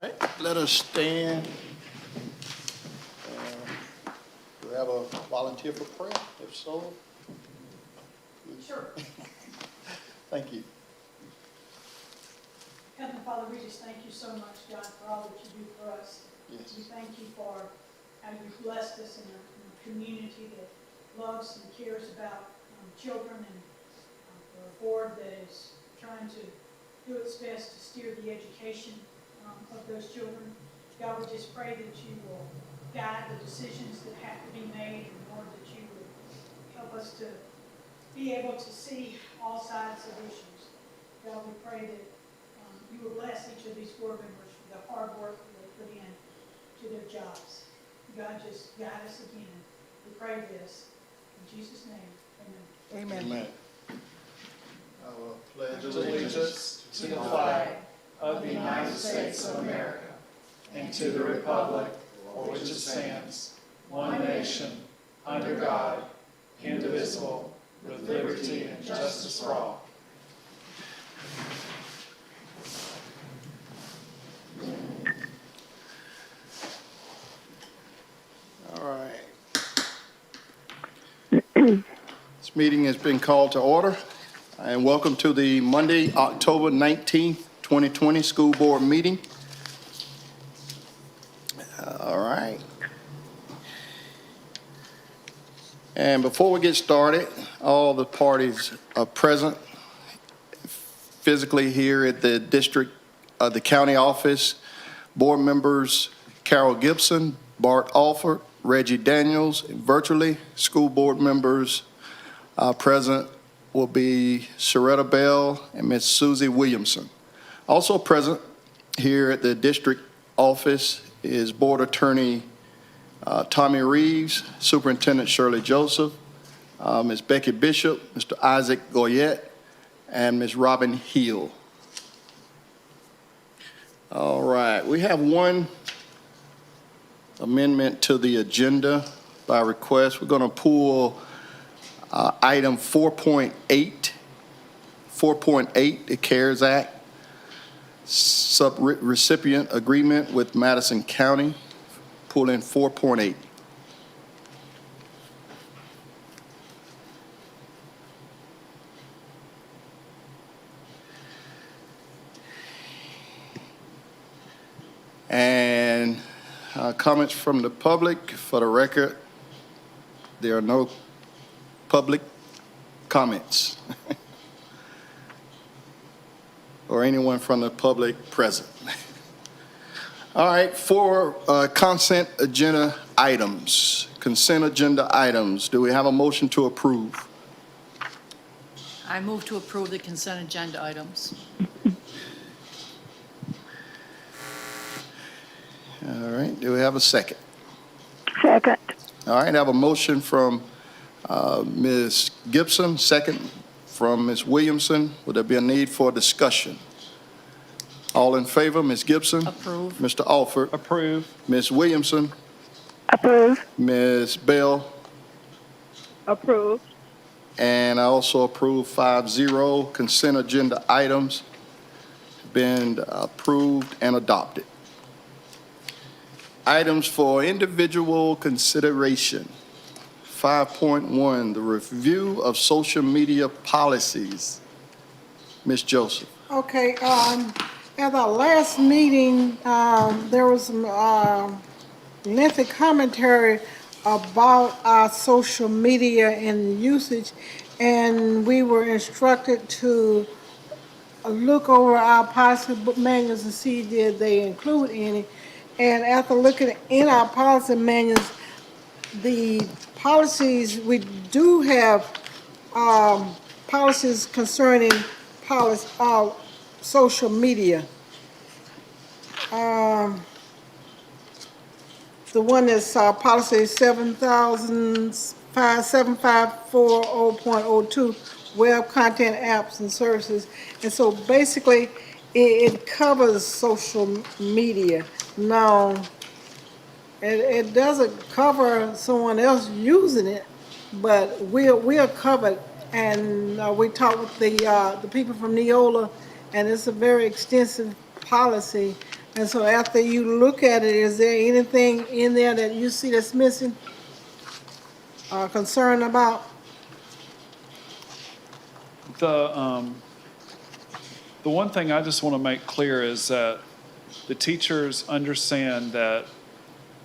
Right, let us stand. Do we have a volunteer for prayer? If so? Sure. Thank you. Heavenly Father, we just thank you so much, God, for all that you do for us. Yes. We thank you for how you've blessed us in a community that loves and cares about children, and for a board that is trying to do its best to steer the education of those children. God, we just pray that you will guide the decisions that have to be made, and Lord, that you would help us to be able to see all sides of issues. God, we pray that you will bless each of these board members for the hard work that they put in to their jobs. God, just guide us again. We pray this in Jesus' name. Amen. Amen. Amen. I will pledge Allegiance to the flag of the United States of America and to the republic for which it stands, one nation, under God, indivisible, with liberty and justice for all. All right. This meeting has been called to order, and welcome to the Monday, October 19th, 2020 school board meeting. All right. And before we get started, all the parties are present physically here at the the county office. Board members Carol Gibson, Bart Alford, Reggie Daniels, and virtually school board members present will be Sharetta Bell and Miss Susie Williamson. Also present here at the district office is Board Attorney Tommy Reeves, Superintendent Shirley Joseph, Ms. Becky Bishop, Mr. Isaac Goyette, and Ms. Robin Hill. All right, we have one amendment to the agenda by request. We're going to pull item 4.8, the CARES Act, sub-recipient agreement with Madison County. Pull in 4.8. And comments from the public. For the record, there are no public comments or anyone from the public present. All right, for consent agenda items, do we have a motion to approve? I move to approve the consent agenda items. All right, do we have a second? Second. All right, I have a motion from Ms. Gibson, second from Ms. Williamson. Would there be a need for discussion? All in favor, Ms. Gibson? Approve. Mr. Alford? Approve. Ms. Williamson? Approve. Ms. Bell? Approve. And I also approve 5-0. Consent agenda items have been approved and adopted. Items for individual consideration. 5.1, the review of social media policies. Ms. Joseph. Okay, at our last meeting, there was some lengthy commentary about our social media and usage, and we were instructed to look over our policy manuals and see did they include any. And after looking in our policy manuals, the policies, we do have policies concerning social media. The one that's policy 7540.02, web content apps and services. And so basically, it covers social media. Now, it doesn't cover someone else using it, but we're covered. And we talked with the people from Neola, and it's a very extensive policy And so after you look at it, is there anything in there that you see that's missing? Concerned about? The one thing I just want to make clear is that the teachers understand that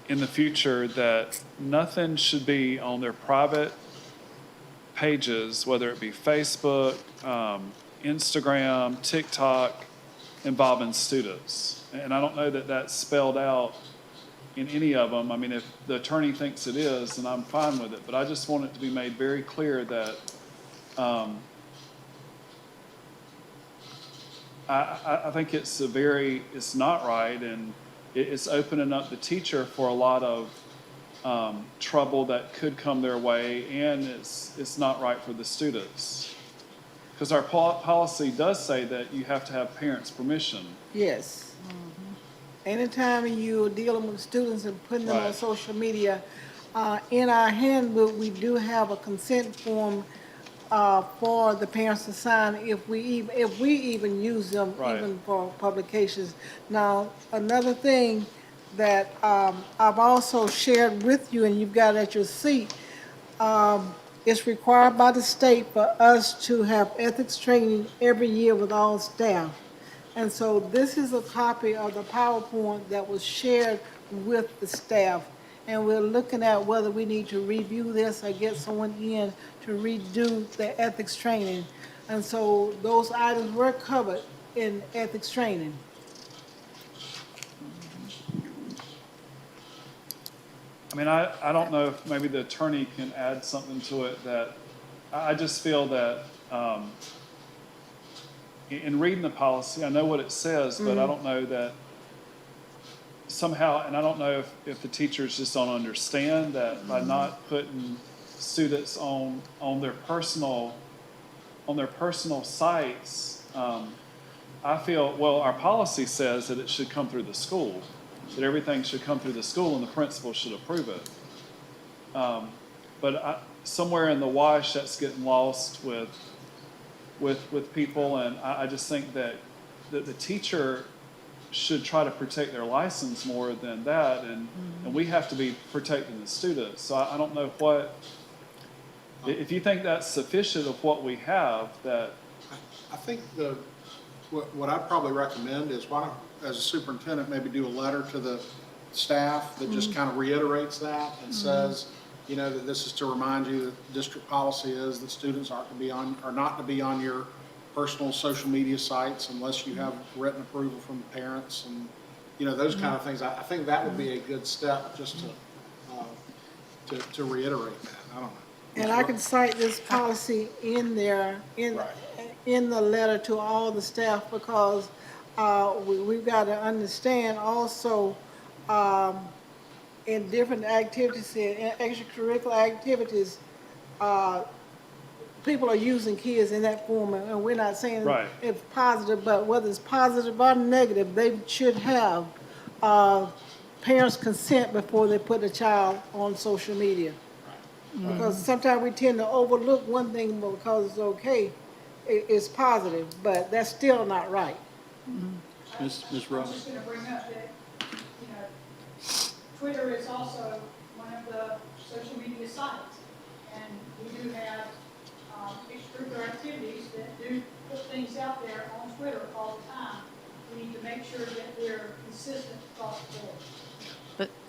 in the future that nothing should be on their private pages, whether it be Facebook, Instagram, TikTok, involving students. And I don't know that that's spelled out in any of them. I mean, if the attorney thinks it is, then I'm fine with it. But I just want it to be made very clear that I think it's not right, and it's opening up the teacher for a lot of trouble that could come their way, and it's not right for the students. Because our policy does say that you have to have parents' permission. Yes. Anytime you're dealing with students and putting them on Right. social media, in our handbook, we do have a consent form for the parents to sign if we even use them, Right. even for publications. Now, another thing that I've also shared with you, and you've got at your seat, it's required by the state for us to have ethics training every year with all staff. And so this is a copy of the PowerPoint that was shared with the staff. And we're looking at whether we need to review this or get someone in to redo the ethics training. And so those items were covered in ethics training. I mean, I don't know if maybe the attorney can add something to it that, I just feel that, in reading the policy, I know what it says, but I don't know that somehow, and I don't know if the teachers just don't understand that by not putting students on their personal sites, I feel, well, our policy says that it should come through the school, that everything should come through the school and the principal should approve it. But somewhere in the wash, that's getting lost with people, and I just think that the teacher should try to protect their license more than that, and we have to be protecting the students. So I don't know if you think that's sufficient of what we have, that. I think what I'd probably recommend is why don't, as a superintendent, maybe do a letter to the staff that just kind of reiterates that and says, you know, that this is to remind you that the district policy is that students are not to be on your personal social media sites unless you have written approval from the parents, and, you know, those kind of things. I think that would be a good step just to reiterate that. I don't know. And I can cite this policy in there, in the letter to all the staff, because we've got to understand also, in different activities, in extracurricular activities, people are using kids in that form, and we're not saying Right. it's positive, but whether it's positive or negative, they should have parents' consent before they put a child on social media. Because sometimes we tend to overlook one thing because it's okay, it's positive, but that's still not right. Ms. I was Roberts? just gonna bring up that, you know, Twitter is also one of the social media sites. And we do have, extracurricular activities that do put things out there on Twitter all the time. We need to make sure that they're consistent across the board.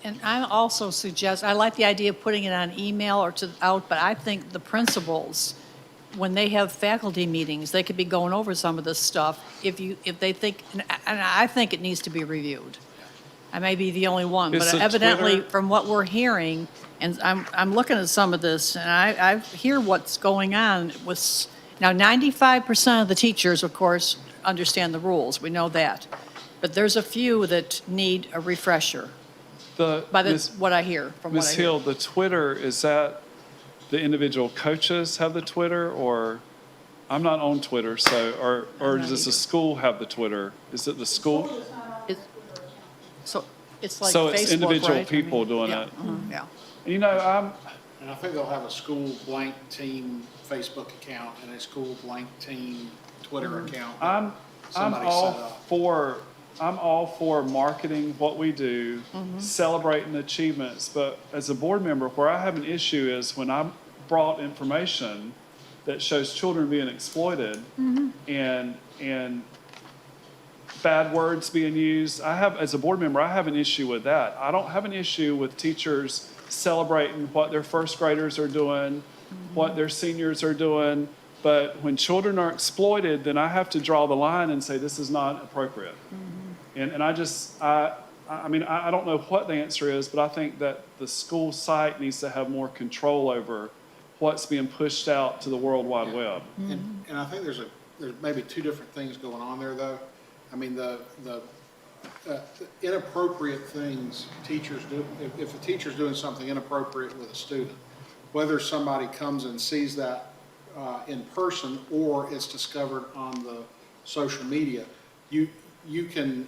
And I also suggest, I like the idea of putting it on email or out, but I think the principals, when they have faculty meetings, they could be going over some of this stuff if they think, and I think it needs to be reviewed. I may be the only one, Is but the evidently, Twitter- from what we're hearing, and I'm looking at some of this, and I hear what's going on with, now 95% of the teachers, of course, understand the rules, we know that. But there's a few that need a refresher, what I hear, from what Ms. I hear. Hill, the Twitter, is that the individual coaches have the Twitter, or, I'm not on Twitter, so, or not does the either. school have the Twitter? Is it the school? School is not on It- their Twitter account. So it's like So Facebook, it's individual right? I people mean, doing yeah, it. Yeah. You know, And I think they'll have a school blank team Facebook account and a school blank team Twitter account. that I'm somebody all set up. for I'm all for marketing what we do, celebrating achievements, but as a board member, where I have an issue is when I'm brought information that shows children being exploited and bad words being used. As a board member, I have an issue with that. I don't have an issue with teachers celebrating what their first graders are doing, what their seniors are doing. But when children are exploited, then I have to draw the line and say this is not appropriate. And I don't know what the answer is, but I think that the school site needs to have more control over what's being pushed out to the World Wide Web. And I think there's maybe two different things going on there, though. I mean, the inappropriate things teachers do, if a teacher's doing something inappropriate with a student, whether somebody comes and sees that in person or it's discovered on the social media, you can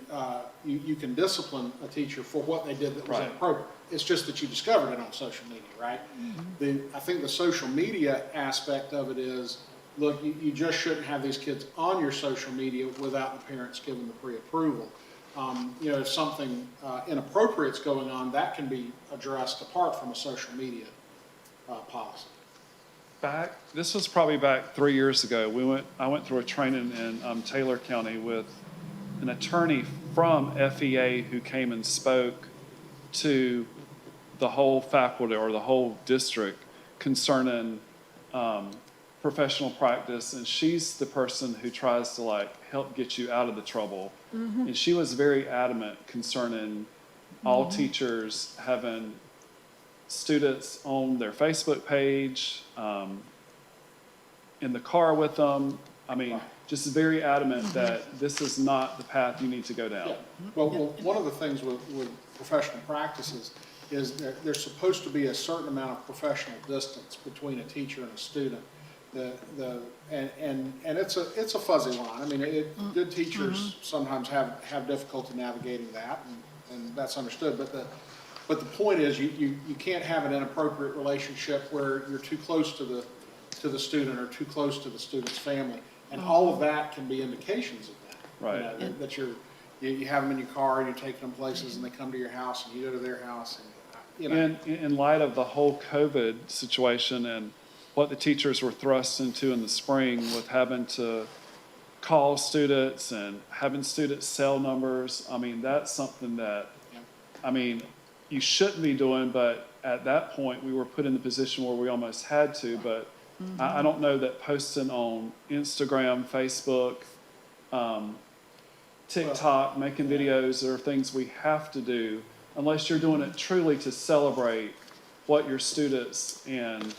discipline a teacher for what they did that was Right. inappropriate. It's just that you discovered it on social media, right? I think the social media aspect of it is, look, you just shouldn't have these kids on your social media without the parents giving the pre-approval. If something inappropriate's going on, that can be addressed apart from a social media policy. This was probably back 3 years ago. I went through a training in Taylor County with an attorney from FEA who came and spoke to the whole faculty or the whole district concerning professional practice, and she's the person who tries to help get you out of the trouble. And she was very adamant concerning all teachers having students on their Facebook page, in the car with them. I mean, just very adamant that this is not the path you need to go down. Yeah. Well, one of the things with professional practices is that there's supposed to be a certain amount of professional distance between a teacher and a student. And it's a fuzzy line. I mean, good teachers sometimes have difficulty navigating that, and that's understood. But the point is, you can't have an inappropriate relationship where you're too close to the student or too close to the student's family, and all of that can be indications of that. Right. That you have them in your car and you're taking them places, and they come to your house and you go to their house, and In light of the whole COVID situation and what the teachers were thrust into in the spring with having to call students and having students' cell numbers, I mean, that's something that, you shouldn't be doing, but at that point, we were put in the position where we almost had to, but I don't know that posting on Instagram, Facebook, TikTok, making videos are things we have to do unless you're doing it truly to celebrate what your students and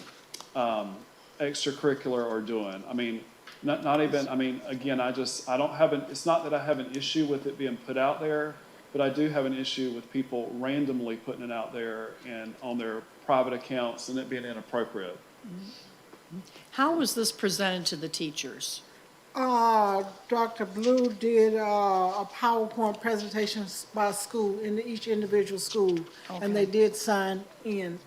extracurricular are doing. I mean, not even, again, I don't have it's not that I have an issue with it being put out there, but I do have an issue with people randomly putting it out there and on their private accounts and it being inappropriate. How was this presented to the teachers? Dr. Blue did a PowerPoint presentation by school, in each individual school, and they did sign in.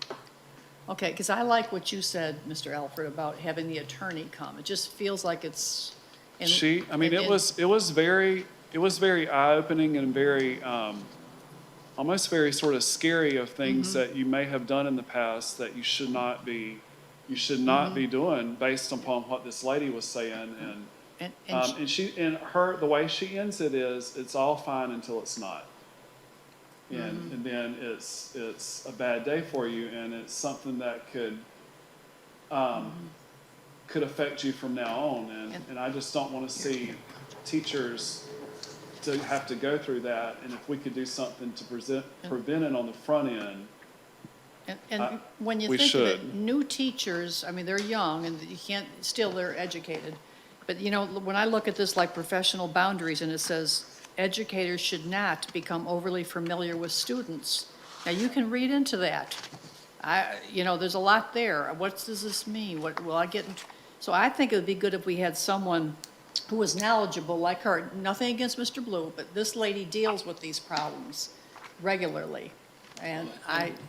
Okay, because I like what you said, Mr. Alfred, about having the attorney come. It just feels like it's. It was very eye-opening and very, almost very sort of scary of things that you may have done in the past that you should not be doing based upon what this lady was saying. The way she ends it is, it's all fine until it's not. And then it's a bad day for you, and it's something that could affect you from now on. And I just don't want to see teachers to have to go through that. And if we could do something to prevent it on the front end, And when you we think of it, should. new teachers, they're young and they're educated. But, when I look at this like professional boundaries and it says educators should not become overly familiar with students. Now, you can read into that. There's a lot there. What does this mean? What will I get? So I think it would be good if we had someone who was knowledgeable like her. Nothing against Mr. Blue, but this lady deals with these problems regularly. And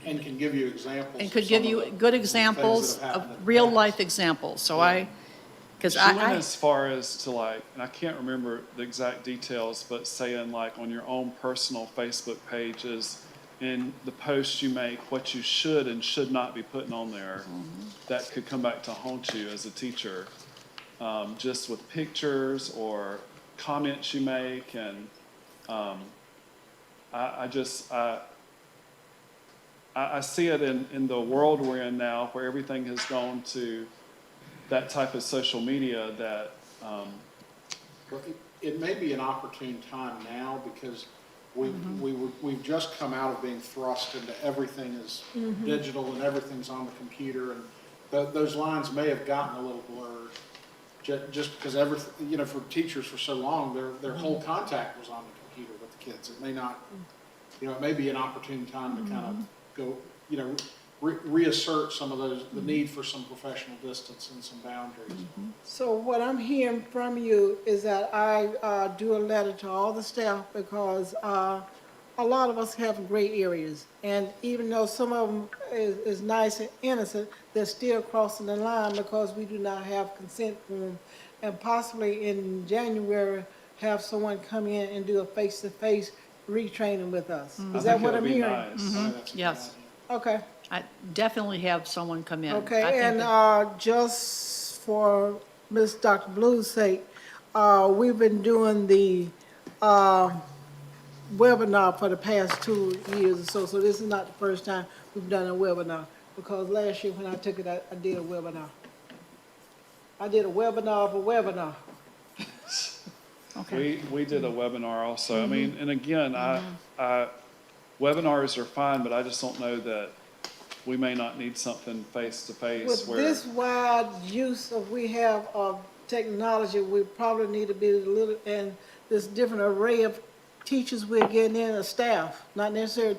can give you examples. and could give you good examples that have happened in of the real past. life examples. So Because She went I, as far as to like, and I can't remember the exact details, but saying like on your own personal Facebook pages, in the posts you make, what you should and should not be putting on there, that could come back to haunt you as a teacher, just with pictures or comments you make, and I see it in the world we're in now, where everything has gone to that type of social media that, Well, it may be an opportune time now because we've just come out of being thrust into everything is digital and everything's on the computer, and those lines may have gotten a little blurred. Just because everything, for teachers for so long, their whole contact was on the computer with the kids. It may not, it may be an opportune time to kind of go, reassert some of the need for some professional distance and some boundaries. So what I'm hearing from you is that I do a letter to all the staff because a lot of us have gray areas. And even though some of them is nice and innocent, they're still crossing the line because we do not have consent form. And possibly in January, have someone come in and do a face-to-face retraining with us. I Is that think it what would I'm be hearing? nice. I think that's a good Yes. idea. Okay. I definitely have someone come in. I Okay, think and that- just for Miss Dr. Blue's sake, we've been doing the webinar for the past 2 years or so, so this is not the first time we've done a webinar, because last year when I took it, I did a webinar. I did a webinar of a webinar. Okay. We did a webinar also. I mean, and again, webinars are fine, but I just don't know that we may not need something face-to-face With where. this wide use we have of technology, we probably need to be a little, and this different array of teachers we're getting in, or staff, not necessarily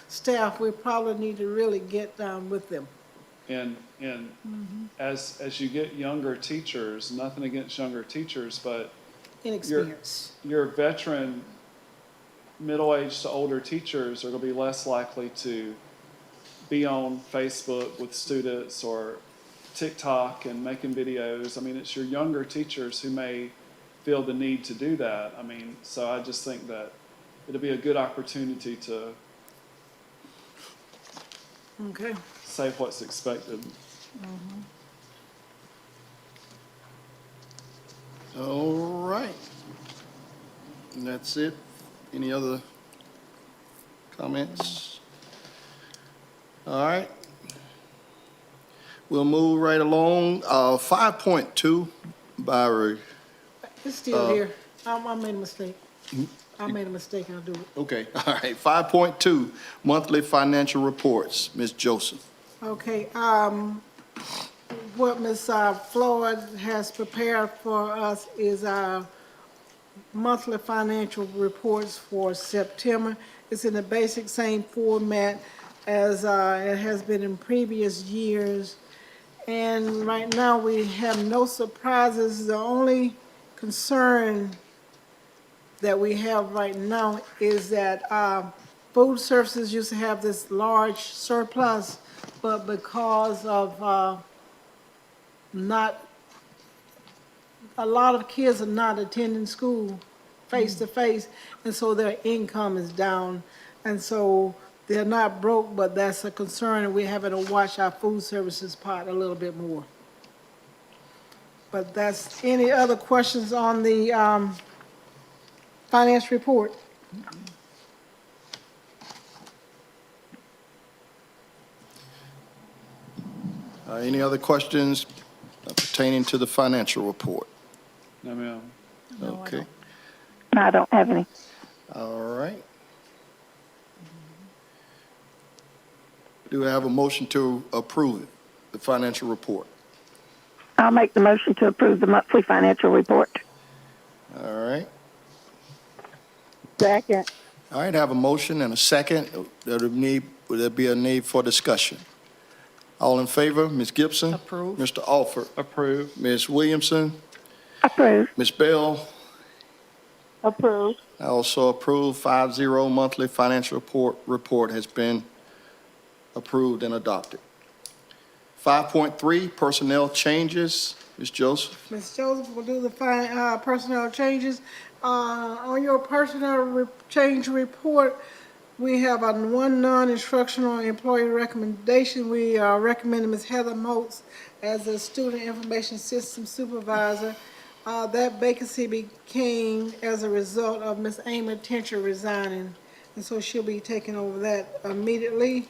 staff, we probably need to really get down with them. And as you get younger teachers, nothing against younger teachers, but Inexperience. your veteran, middle-aged to older teachers are going to be less likely to be on Facebook with students or TikTok and making videos. I mean, it's your younger teachers who may feel the need to do that. I mean, so I just think that it'll be a good opportunity to Okay. say what's expected. All right. And that's it. Any other comments? All right. We'll move right along. 5.2, Byron. It's still here. I made a mistake. I made a mistake, I'll do it. Okay, all right. 5.2, monthly financial reports. Ms. Joseph. Okay, what Ms. Floyd has prepared for us is our monthly financial reports for September. It's in the basic same format as it has been in previous years. And right now, we have no surprises. The only concern that we have right now is that food services used to have this large surplus, but because of a lot of kids are not attending school face-to-face, and so their income is down. And so they're not broke, but that's a concern, and we're having to watch our food services part a little bit more. But that's, any other questions on the finance report? Any other questions pertaining to the financial report? No, ma'am. No, I Okay, don't. No, I don't have any. all right. Do I have a motion to approve the financial report? I'll make the motion to approve the monthly financial report. All right. Second. All right, I have a motion and a second. Would there be a need for discussion? All in favor, Ms. Gibson? Approve. Mr. Alford? Approve. Ms. Williamson? Approve. Ms. Bell? Approve. I also approve 5-0 monthly financial report has been approved and adopted. 5.3, personnel changes. Ms. Joseph. Ms. Joseph will do the personnel changes. On your change report, we have one non-instructional employee recommendation. We are recommending Ms. Heather Moats as a student information system supervisor. That vacancy became as a result of Ms. Amy Tincher resigning, and so she'll be taking over that immediately.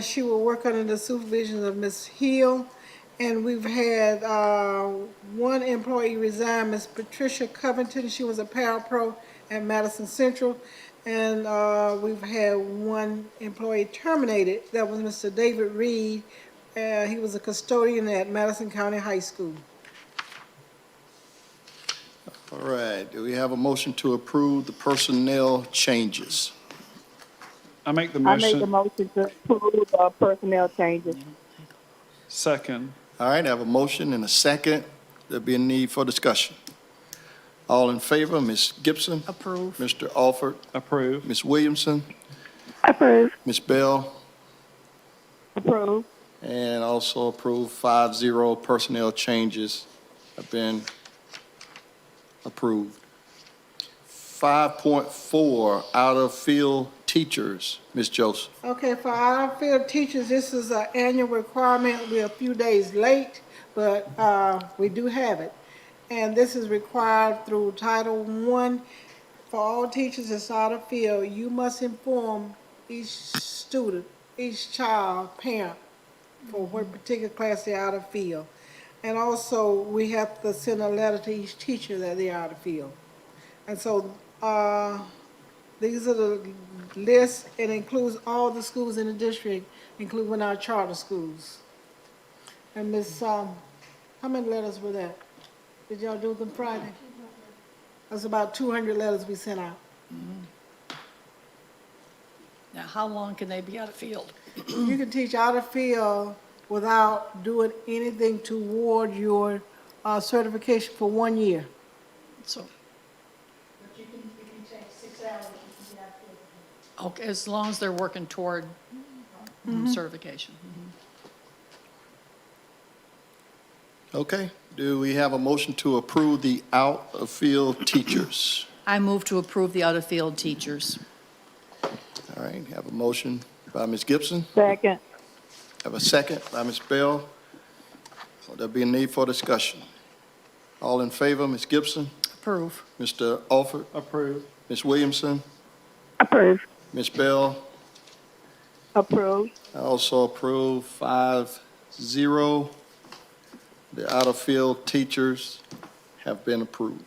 She will work under the supervision of Ms. Hill. And we've had one employee resign, Ms. Patricia Covington. She was a parapro at Madison Central. And we've had one employee terminated. That was Mr. David Reed. He was a custodian at Madison County High School. All right, do we have a motion to approve the personnel changes? I make the I make the motion. motion to approve personnel changes. Second. All right, I have a motion and a second. There'll be a need for discussion. All in favor, Ms. Gibson? Approve. Mr. Alford? Approve. Ms. Williamson? Approve. Ms. Bell? Approve. And also approve 5-0 personnel changes have been approved. 5.4, out-of-field teachers. Ms. Joseph. Okay, for our field teachers, this is an annual requirement. We're a few days late, but we do have it. And this is required through Title I. For all teachers that's out of field, you must inform each student, each child, parent, for what particular class they're out of field. And also, we have to send a letter to each teacher that they're out of field. And so, these are the lists. It includes all the schools in the district, including our charter schools. And Ms., how many letters were that? Did y'all do them Friday? That's about 200 letters we sent out. Now, how long can they be out of field? You can teach out of field without doing anything toward your certification for 1 year. So, But you can take 6 hours, you can be out there. okay, as long as they're working toward certification. Okay, do we have a motion to approve the out-of-field teachers? I move to approve the out-of-field teachers. All right, have a motion by Ms. Gibson, Second. have a second by Ms. Bell. There'll be a need for discussion. All in favor, Ms. Gibson, Approve. Mr. Alford, Approve. Ms. Williamson, Approve. Ms. Bell. Approve. I also approve 5-0. The out-of-field teachers have been approved.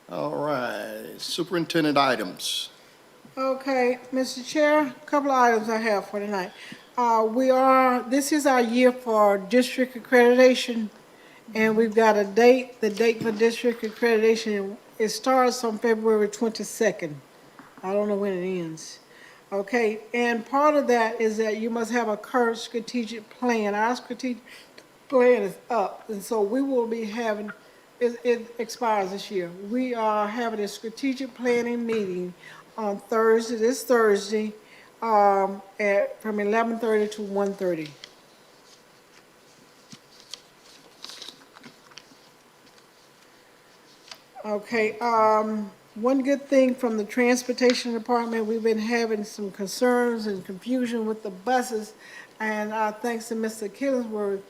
All right, superintendent items. Okay, Mr. Chair, a couple of items I have for tonight. This is our year for district accreditation, and we've got a date. The date for district accreditation, it starts on February 22nd. I don't know when it ends. Okay, and part of that is that you must have a current strategic plan. Our strategic plan is up, and so we will be having, it expires this year. We are having a strategic planning meeting on Thursday, this Thursday, from 11:30 to 1:30. Okay, one good thing from the transportation department, we've been having some concerns and confusion with the buses, and thanks to Mr. Killingsworth,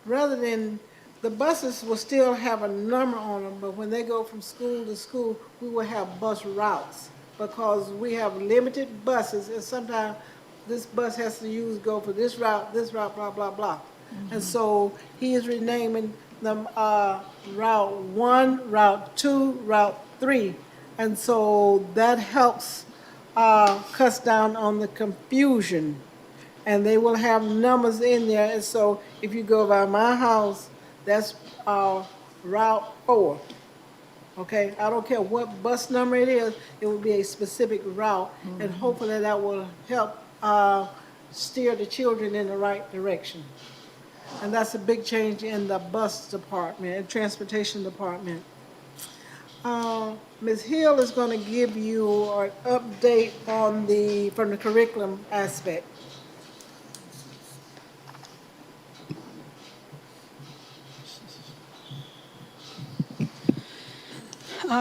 rather than, the buses will still have a number on them, but when they go from school to school, we will have bus routes, because we have limited buses, and sometimes this bus has to go for this route, blah, blah, blah. And so he is renaming them Route 1, Route 2, Route 3. And so that helps cuts down on the confusion. And they will have numbers in there. And so if you go by my house, that's Route 4. Okay, I don't care what bus number it is, it will be a specific route. And hopefully that will help steer the children in the right direction. And that's a big change in the bus department and transportation department. Ms. Hill is going to give you an update on from the curriculum aspect.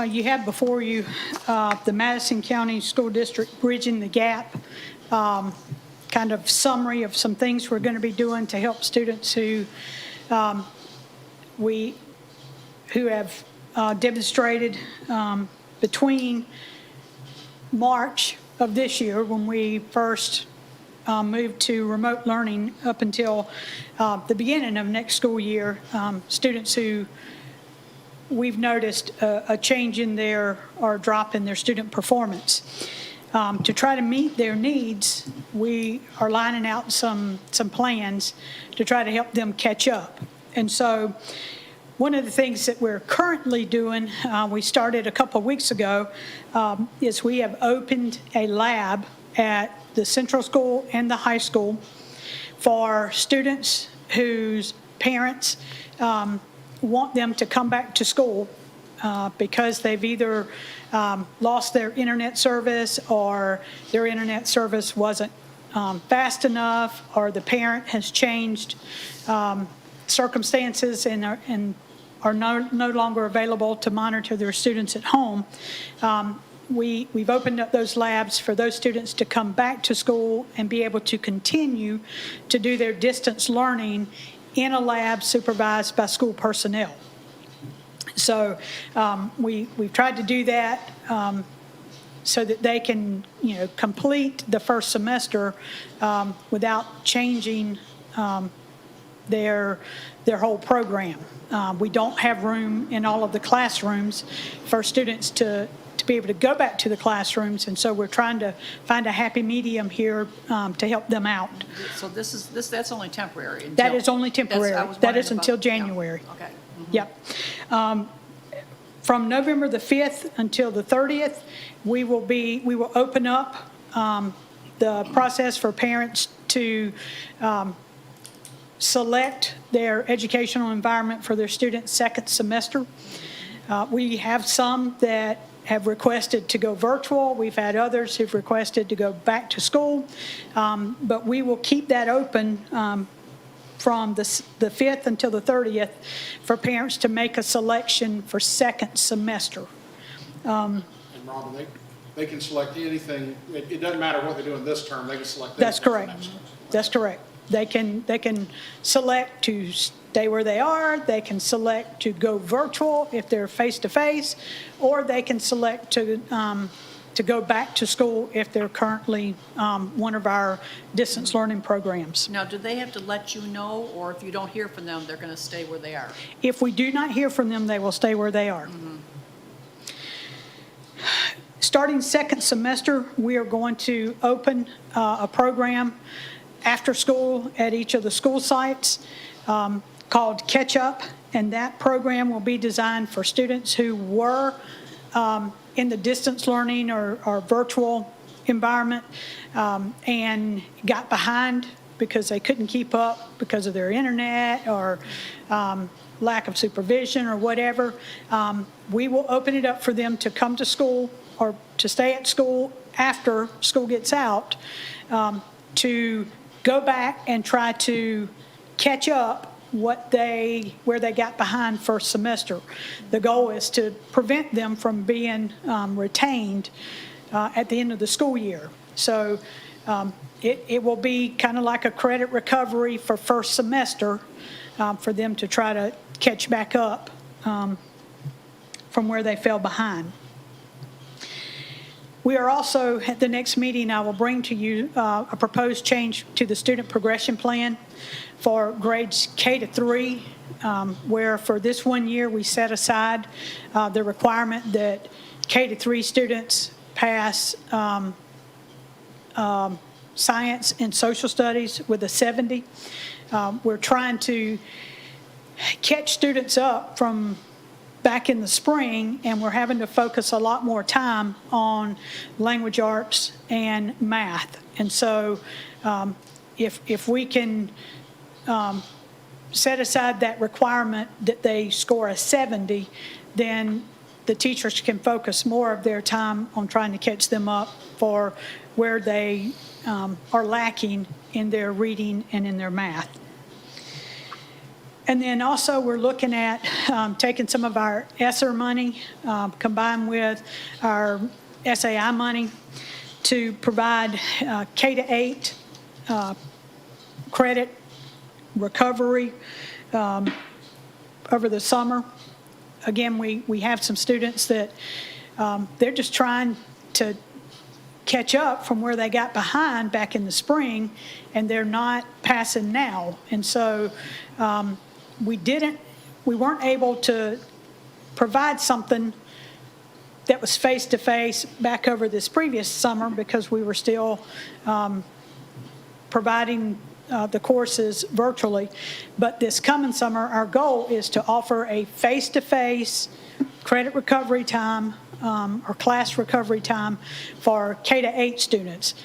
you have before you the Madison County School District Bridging the Gap, kind of summary of some things we're going to be doing to help students who have demonstrated between March of this year, when we first moved to remote learning, up until the beginning of next school year, students who we've noticed a change in or drop in their student performance. To try to meet their needs, we are lining out some plans to try to help them catch up. And so one of the things that we're currently doing, we started a couple of weeks ago, is we have opened a lab at the central school and the high school for students whose parents want them to come back to school because they've either lost their internet service, or their internet service wasn't fast enough, or the parent has changed circumstances and are no longer available to monitor their students at home. We've opened up those labs for those students to come back to school and be able to continue to do their distance learning in a lab supervised by school personnel. So we've tried to do that so that they can, complete the first semester without changing their whole program. We don't have room in all of the classrooms for students to be able to go back to the classrooms, and so we're trying to find a happy medium here to help them out. So that's only temporary? That is only temporary. I was That is wondering until about- yeah, January. Okay. Yep. From November the 5th until the 30th, we will open up the process for parents to select their educational environment for their students' second semester. We have some that have requested to go virtual. We've had others who've requested to go back to school. But we will keep that open from the 5th until the 30th for parents to make a selection for second semester. And Robin, they can select anything. It doesn't matter what they're doing this term, they can select That's anything for correct. next term. That's correct. They can select to stay where they are. They can select to go virtual if they're face-to-face, or they can select to go back to school if they're currently one of our distance learning programs. Now, do they have to let you know, or if you don't hear from them, they're going to stay where they are? If we do not hear from them, they will stay where they are. Starting second semester, we are going to open a program after school at each of the school sites called Catch Up, and that program will be designed for students who were in the distance learning or virtual environment and got behind because they couldn't keep up because of their internet or lack of supervision or whatever. We will open it up for them to come to school or to stay at school after school gets out to go back and try to catch up where they got behind first semester. The goal is to prevent them from being retained at the end of the school year. So it will be kind of like a credit recovery for first semester for them to try to catch back up from where they fell behind. We are also, at the next meeting, I will bring to you a proposed change to the student progression plan for grades K to 3, where for this 1 year we set aside the requirement that K to 3 students pass science and social studies with a 70. We're trying to catch students up from back in the spring, and we're having to focus a lot more time on language arts and math. And so if we can set aside that requirement that they score a 70, then the teachers can focus more of their time on trying to catch them up for where they are lacking in their reading and in their math. And then also, we're looking at taking some of our ESSER money, combined with our SAI money, to provide K-8 credit recovery over the summer. Again, we have some students that they're just trying to catch up from where they got behind back in the spring, and they're not passing now. And so we weren't able to provide something that was face-to-face back over this previous summer because we were still providing the courses virtually. But this coming summer, our goal is to offer a face-to-face credit recovery time or class recovery time for K-8 students.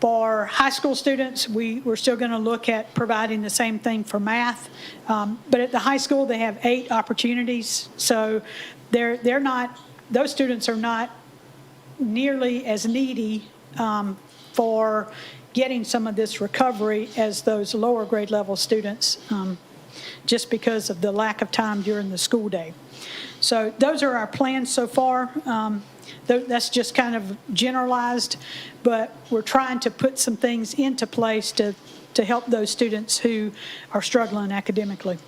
For high school students, we're still going to look at providing the same thing for math. But at the high school, they have 8 opportunities. So they're not, those students are not nearly as needy for getting some of this recovery as those lower grade level students, just because of the lack of time during the school day. So those are our plans so far. That's just kind of generalized, but we're trying to put some things into place to help those students who are struggling academically.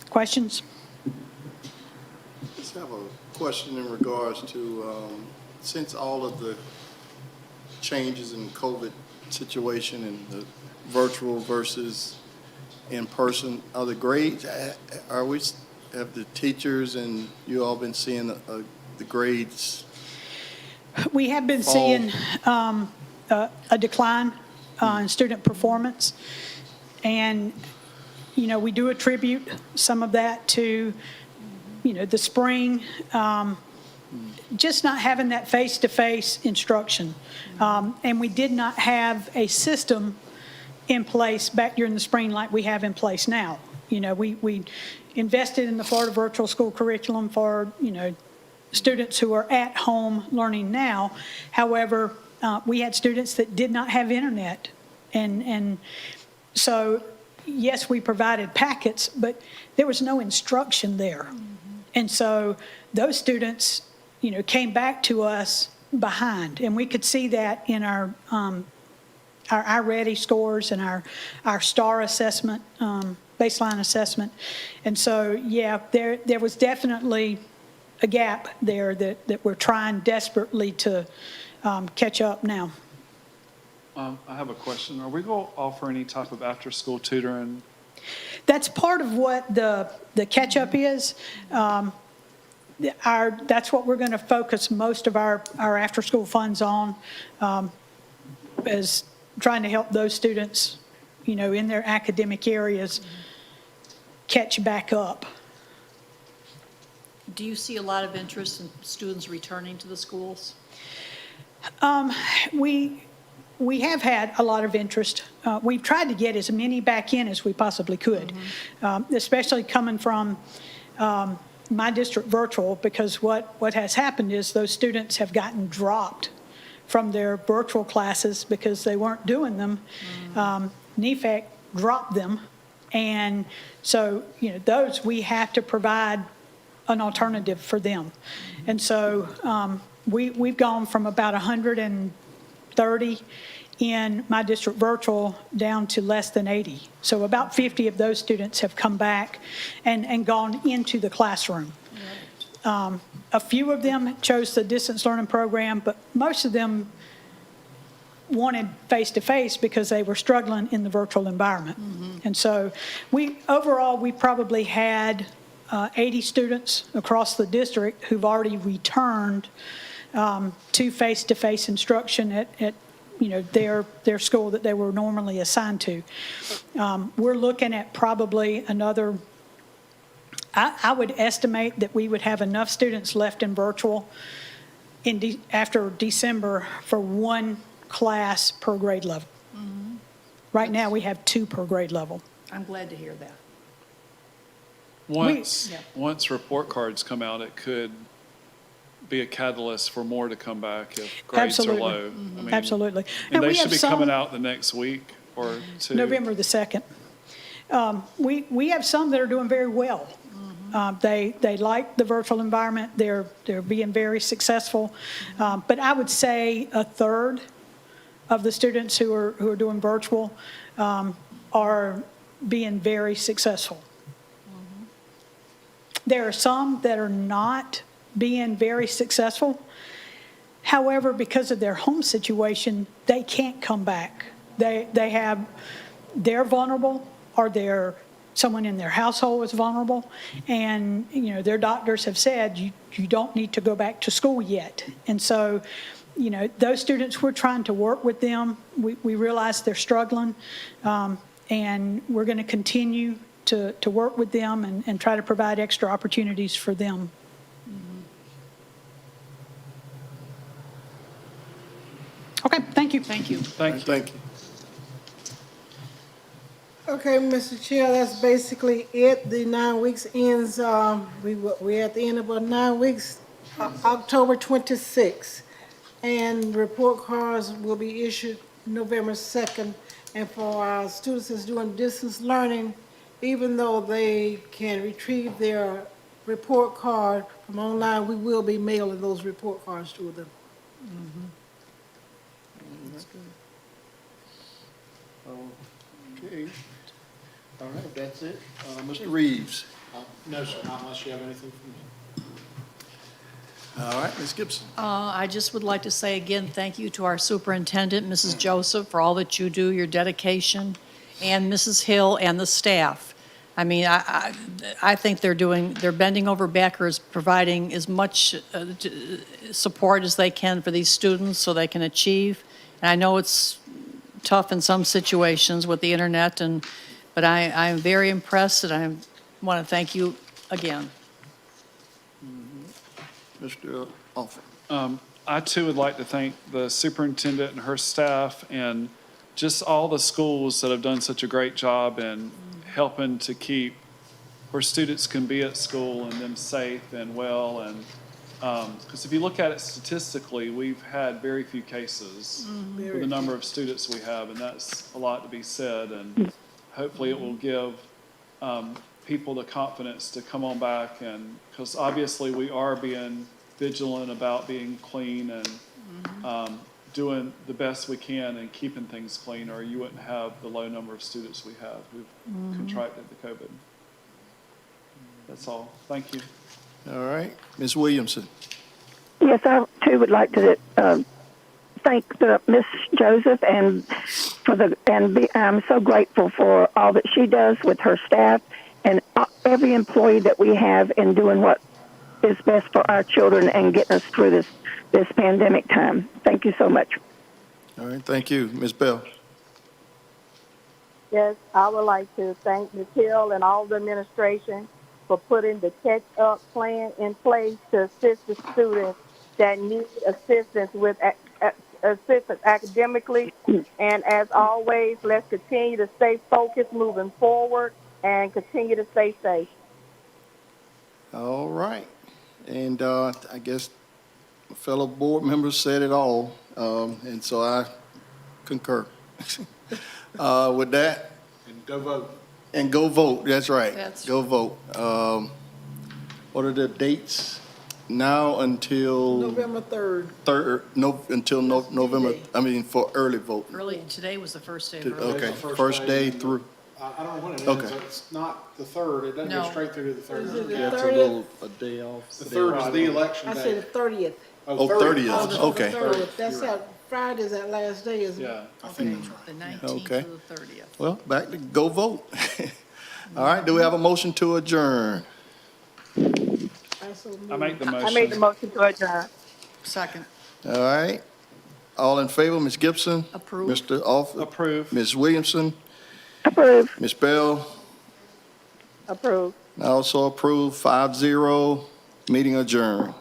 Questions? Just have a question in regards to, since all of the changes in COVID situation and the virtual versus in person, are the grades, have the teachers and you all been seeing the grades? We have been seeing a decline in student performance. And, you know, we do attribute some of that to, you know, the spring, just not having that face-to-face instruction. And we did not have a system in place back during the spring like we have in place now. You know, we invested in the Florida Virtual School Curriculum for, you know, students who are at home learning now. However, we had students that did not have internet. And so, yes, we provided packets, but there was no instruction there. Mm-hmm. And so those students, you know, came back to us behind. And we could see that in our Ready scores and our STAR assessment, baseline assessment. And so, yeah, there was definitely a gap there that we're trying desperately to catch up now. I have a question. Are we going to offer any type of after-school tutoring? That's part of what the catch-up is. That's what we're going to focus most of our after-school funds on, is trying to help those students, you know, in their academic areas catch back up. Do you see a lot of interest in students returning to the schools? We have had a lot of interest. We've tried to get as many back in as we possibly could, especially coming from my district virtual, because what has happened is those students have gotten dropped from their virtual classes because they weren't doing them. NEFAC dropped them. And so, you know, those we have to provide an alternative for them. And so we've gone from about 130 in my district virtual down to less than 80. So about 50 of those students have come back and gone into the classroom. A few of them chose the distance learning program, but most of them wanted face-to-face because they were struggling in the virtual environment. And so overall, we probably had 80 students across the district who've already returned to face-to-face instruction at you know, their school that they were normally assigned to. We're looking at probably another, I would estimate that we would have enough students left in virtual after December for one class per grade level. Right now, we have 2 per grade level. I'm glad to hear that. Once report cards come out, it could be a catalyst for more to come back if grades Absolutely. are low. I mean, Absolutely. And they we should have be some- coming out the next week. or to? November the 2nd. We have some that are doing very well. They like the virtual environment. They're being very successful. But I would say a third of the students who are doing virtual are being very successful. There are some that are not being very successful. However, because of their home situation, they can't come back. They're vulnerable, or someone in their household is vulnerable, and their doctors have said you don't need to go back to school yet. And so, those students, we're trying to work with them. We realize they're struggling, and we're going to continue to work with them and try to provide extra opportunities for them. Okay, thank you. Thank you. Thank you. Thank you. Okay, Mr. Chair, that's basically it. The 9 weeks ends, we're at the end of our 9 weeks, October 26th. And report cards will be issued November 2nd. And for our students that's doing distance learning, even though they can retrieve their report card from online, we will be mailing those report cards to them. Okay. All right, that's it. Mr. Reeves. No, sir, not unless you have anything for me. All right, Ms. Gibson. I just would like to say again, thank you to our superintendent, Mrs. Joseph, for all that you do, your dedication, and Mrs. Hill and the staff. I mean, I think they're bending over backwards, providing as much support as they can for these students so they can achieve. And I know it's tough in some situations with the internet, but I'm very impressed, and I want to thank you again. Mr. Alford. I too would like to thank the superintendent and her staff and just all the schools that have done such a great job in helping to keep where students can be at school and them safe and well. And because if you look at it statistically, we've had very few cases for the number of students we have, and that's a lot to be said. And hopefully it will give people the confidence to come on back, and because obviously we are being vigilant about being clean and doing the best we can and keeping things clean, or you wouldn't have the low number of students we have who've contracted the COVID. That's all. Thank you. All right, Ms. Williamson. Yes, I too would like to thank Miss Joseph I'm so grateful for all that she does with her staff and every employee that we have in doing what is best for our children and getting us through this pandemic time. Thank you so much. All right, thank you. Ms. Bell. Yes, I would like to thank Ms. Hill and all the administration for putting the catch-up plan in place to assist the students that need assistance with assistance academically. And as always, let's continue to stay focused moving forward and continue to stay safe. All right. And I guess my fellow board members said it all, and so I concur. With that, And go vote. and go vote, that's right. That's- Go vote. What are the dates? Now until November 3rd. November, for early vote. Today was the first day of early. Okay, It's the first day through. I don't know when it is. Okay. It's not the 3rd. It doesn't go No. straight through to the 3rd. Is it the Yeah, it's a 30th? little, a day off. The 3rd is the election I day. said the 30th. Oh, 30th. Oh, the Okay. 30th. That's that Friday's that last day, isn't it? Yeah. I think that's right. The 19th Okay. to the 30th. Well, back to go vote. All right, do we have a motion to adjourn? I make the motion. I made the motion to adjourn. Second. All right. All in favor, Ms. Gibson? Approve. Mr. Alford? Approve. Ms. Williamson? Approve. Ms. Bell? Approved. I also approve 5-0. Meeting adjourned.